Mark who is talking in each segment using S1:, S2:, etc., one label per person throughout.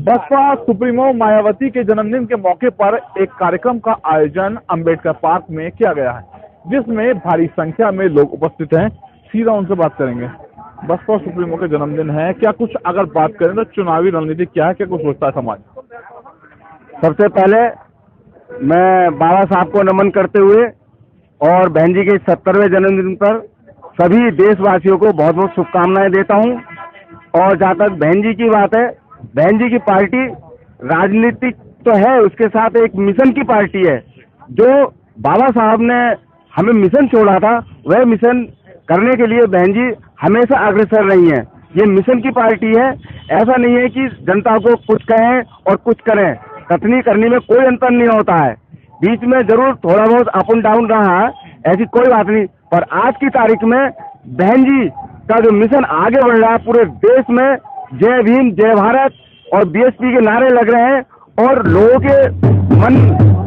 S1: Baspa supremo Mayawati के जन्मदिन के मौके पर एक कार्यक्रम का आयोजन अंबेडकर पार्क में किया गया है, जिसमें भारी संख्या में लोग उपस्थित हैं। सीधा उनसे बात करेंगे। बसपा सुप्रीमो के जन्मदिन है, क्या कुछ अगर बात करें तो चुनावी रणनीति क्या है, क्या कुछ सोचता है समाज?
S2: सबसे पहले मैं बाबा साहब को नमन करते हुए और बहन जी के 70वें जन्मदिन पर सभी देशवासियों को बहुत बहुत शुभकामनाएं देता हूं। और जहां तक बहन जी की बात है, बहन जी की पार्टी राजनीतिक तो है, उसके साथ एक मिशन की पार्टी है। जो बाबा साहब ने हमें मिशन छोड़ा था, वह मिशन करने के लिए बहन जी हमेशा अग्रसर रही हैं। ये मिशन की पार्टी है, ऐसा नहीं है कि जनता को कुछ कहें और कुछ करें। कथनी करनी में कोई अंतर नहीं होता है, बीच में जरूर थोड़ा बहुत अप एंड डाउन रहा है, ऐसी कोई बात नहीं। पर आज की तारीख में बहन जी का जो मिशन आगे बढ़ रहा है, पूरे देश में जय भीम जय भारत और बीएसपी के नारे लग रहे हैं, और लोगों के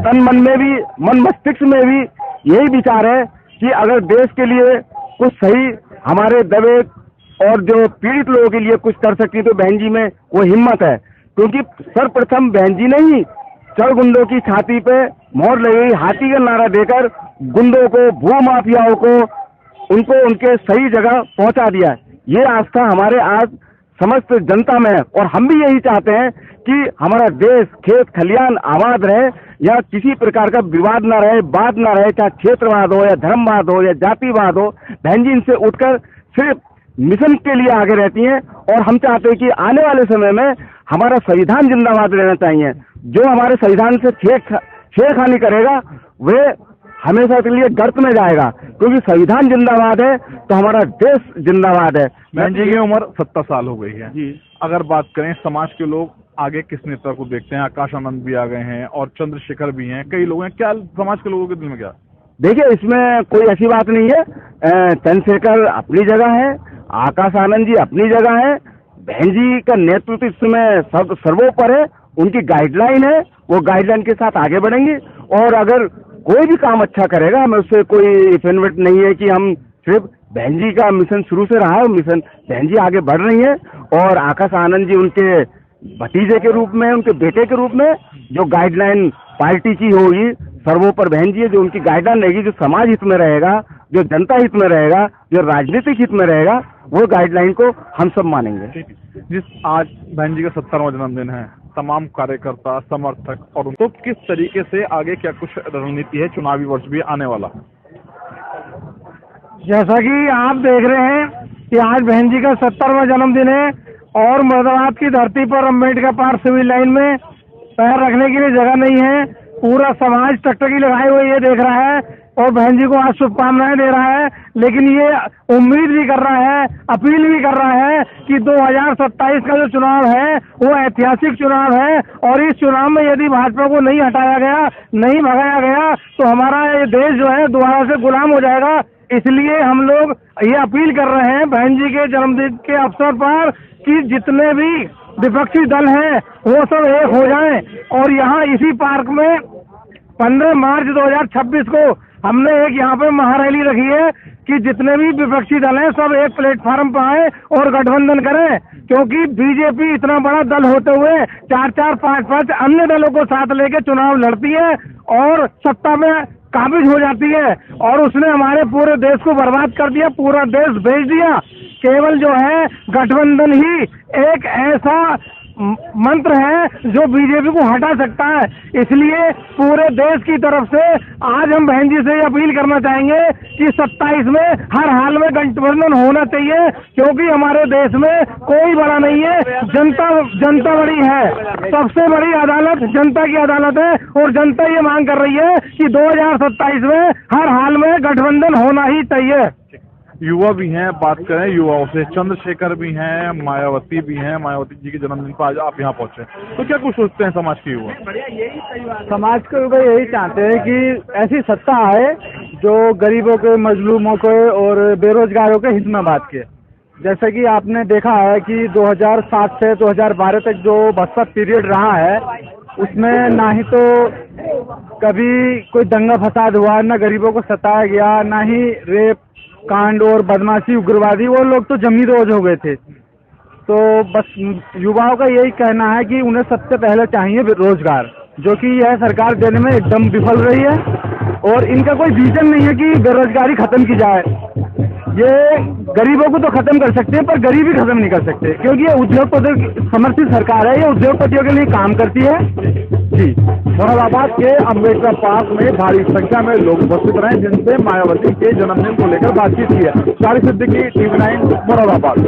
S2: तन मन में भी, मन मस्तिष्क में भी यही विचार है कि अगर देश के लिए कुछ सही हमारे दबे और जो पीड़ित लोगों के लिए कुछ कर सकती तो बहन जी में वो हिम्मत है। क्योंकि सर्वप्रथम बहन जी ने ही चढ़ गुंडों की छाती पे मोहर लगी, हाथी का नारा देकर गुंडों को, भू माफियाओं को, उनको उनके सही जगह पहुंचा दिया। ये आस्था हमारे आज समस्त जनता में है, और हम भी यही चाहते हैं कि हमारा देश खेत खलियान आबाद रहे, या किसी प्रकार का विवाद ना रहे, बात ना रहे, चाहे क्षेत्रवाद हो या धर्मवाद हो या जातिवाद हो। बहन जी इनसे उठकर सिर्फ मिशन के लिए आगे रहती हैं, और हम चाहते हैं कि आने वाले समय में हमारा संविधान जिंदाबाद रहना चाहिए। जो हमारे संविधान से छेड़खानी करेगा वह हमेशा के लिए गर्त में जाएगा, क्योंकि संविधान जिंदाबाद है तो हमारा देश जिंदाबाद है।
S1: बहन जी की उम्र 70 साल हो गई है जी। अगर बात करें समाज के लोग आगे किस नेता को देखते हैं? आकाश आनंद भी आ गए हैं और चंद्रशेखर भी हैं, कई लोग हैं, क्या समाज के लोगों के दिल में क्या?
S2: देखिए, इसमें कोई ऐसी बात नहीं है। चंद्रशेखर अपनी जगह है, आकाश आनंद जी अपनी जगह है, बहन जी का नेतृत्व इसमें सर्वोपर है, उनकी गाइडलाइन है, वो गाइडलाइन के साथ आगे बढ़ेंगे। और अगर कोई भी काम अच्छा करेगा, हमें उससे कोई इफेक्ट नहीं है कि हम सिर्फ बहन जी का मिशन शुरू से रहा है, मिशन बहन जी आगे बढ़ रही है, और आकाश आनंद जी उनके भतीजे के रूप में, उनके बेटे के रूप में जो गाइडलाइन पार्टी की होगी, सर्वोपर बहन जी है, जो उनकी गाइडलाइन रहेगी, जो समाज हित में रहेगा, जो जनता हित में रहेगा, जो राजनीतिक हित में रहेगा, वो गाइडलाइन को हम सब मानेंगे।
S1: जिस आज बहन जी का 70वां जन्मदिन है, तमाम कार्यकर्ता, समर्थक और उनको किस तरीके से आगे, क्या कुछ रणनीति है? चुनावी वर्ष भी आने वाला,
S3: जैसा कि आप देख रहे हैं कि आज बहन जी का 70वां जन्मदिन है, और मुरादाबाद की धरती पर अंबेडकर पार्क सिविल लाइन में पैर रखने के लिए जगह नहीं है। पूरा समाज टकटकी लगाए हुए ये देख रहा है और बहन जी को आज शुभकामनाएं दे रहा है। लेकिन ये उम्मीद भी कर रहा है, अपील भी कर रहा है कि 2027 का जो चुनाव है वो ऐतिहासिक चुनाव है, और इस चुनाव में यदि भाजपा को नहीं हटाया गया, नहीं भगाया गया, तो हमारा ये देश जो है दोबारा से गुलाम हो जाएगा। इसलिए हम लोग ये अपील कर रहे हैं बहन जी के जन्मदिन के अवसर पर कि जितने भी विपक्षी दल हैं वो सब एक हो जाएं, और यहाँ इसी पार्क में 15 मार्च 2026 को हमने एक यहाँ पे महारैली रखी है कि जितने भी विपक्षी दल हैं सब एक प्लेटफार्म पर आए और गठबंधन करें। क्योंकि बीजेपी इतना बड़ा दल होते हुए 4-4, 5-5 अन्य दलों को साथ लेके चुनाव लड़ती है और सत्ता में काबिज हो जाती है, और उसने हमारे पूरे देश को बर्बाद कर दिया, पूरा देश भेज दिया। केवल जो है गठबंधन ही एक ऐसा मंत्र है जो बीजेपी को हटा सकता है। इसलिए पूरे देश की तरफ से आज हम बहन जी से अपील करना चाहेंगे कि 27 में हर हाल में गठबंधन होना चाहिए, क्योंकि हमारे देश में कोई बड़ा नहीं है, जनता बड़ी है। सबसे बड़ी अदालत जनता की अदालत है, और जनता ये मांग कर रही है कि 2027 में हर हाल में गठबंधन होना ही चाहिए।
S1: युवा भी हैं, बात करें युवाओं से, चंद्रशेखर भी हैं, मायावती भी हैं। मायावती जी के जन्मदिन पर आज आप यहाँ पहुंचे, तो क्या कुछ सोचते हैं समाज के युवा?
S3: समाज के युवा यही चाहते हैं कि ऐसी सत्ता आए जो गरीबों के, मजलूमों के और बेरोजगारों के हित में बात किए। जैसे कि आपने देखा है कि 2007 से 2012 तक जो बसपा पीरियड रहा है, उसमें ना ही तो कभी कोई दंगा फसाद हुआ, ना गरीबों को सताया गया, ना ही रेप कांड और बदमाशी, उग्रवादी, वो लोग तो जमी रोज हो गए थे।
S2: तो बस युवाओं का यही कहना है कि उन्हें सबसे पहले चाहिए रोजगार, जो कि यह सरकार देने में एकदम विफल रही है और इनका कोई विजन नहीं है कि बेरोजगारी खत्म की जाए। ये गरीबों को तो खत्म कर सकते हैं पर गरीबी खत्म नहीं कर सकते, क्योंकि ये उद्योगपति समर्थित सरकार है, ये उद्योगपतियों के लिए काम करती है।
S1: जी, मुरादाबाद के अम्बेडकर पार्क में भारी संख्या में लोग उपस्थित रहे, जिनसे मायावती के जन्मदिन को लेकर बातचीत की है। शारिक सिद्दीकी, TV9 मुरादाबाद।